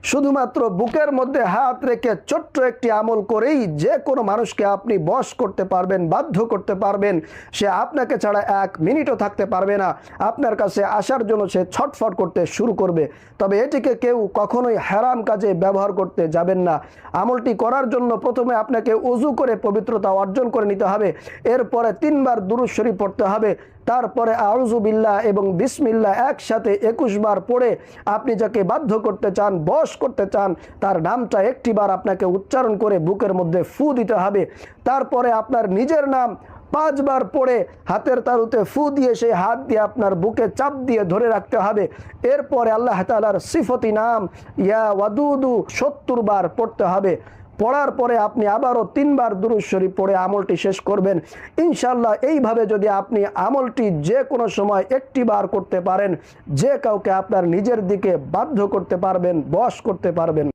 শুধুমাত্র বুকের মধ্যে হাত রেখে ছোট্ট একটি আমল করেই যে কোনো মানুষকে আপনি বশ করতে পারবেন, বাধ্য করতে পারবেন। সে আপনাকে ছাড়া 1 মিনিটও থাকতে পারবে না, আপনার কাছে আসার জন্য সে ছটফট করতে শুরু করবে। তবে এটিকে কেউ কখনোই হারাম কাজে ব্যবহার করতে যাবেন না। আমলটি করার জন্য প্রথমে আপনাকে ওযু করে পবিত্রতা অর্জন করে নিতে হবে। এরপরে 3 বার দুরূদ শরীফ পড়তে হবে। তারপরে আউযু বিল্লাহ এবং বিসমিল্লাহ একসাথে 21 বার পড়ে আপনি যাকে বাধ্য করতে চান, বশ করতে চান, তার নামটা একটিবার আপনাকে উচ্চারণ করে বুকের মধ্যে ফু দিতে হবে। তারপরে আপনার নিজের নাম 5 বার পড়ে হাতের তালুতে ফু দিয়ে সেই হাত দিয়ে আপনার বুকে চাপ দিয়ে ধরে রাখতে হবে। এরপরে আল্লাহ তাআলার সিফতি নাম ইয়া ওয়াদুদু 70 বার পড়তে হবে। পড়ার পরে আপনি আবারও 3 বার দুরূদ শরীফ পড়ে আমলটি শেষ করবেন। ইনশাআল্লাহ এইভাবে যদি আপনি আমলটি যে কোনো সময় একটি বার করতে পারেন, যে কাউকে আপনার নিজের দিকে বাধ্য করতে পারবেন, বশ করতে পারবেন।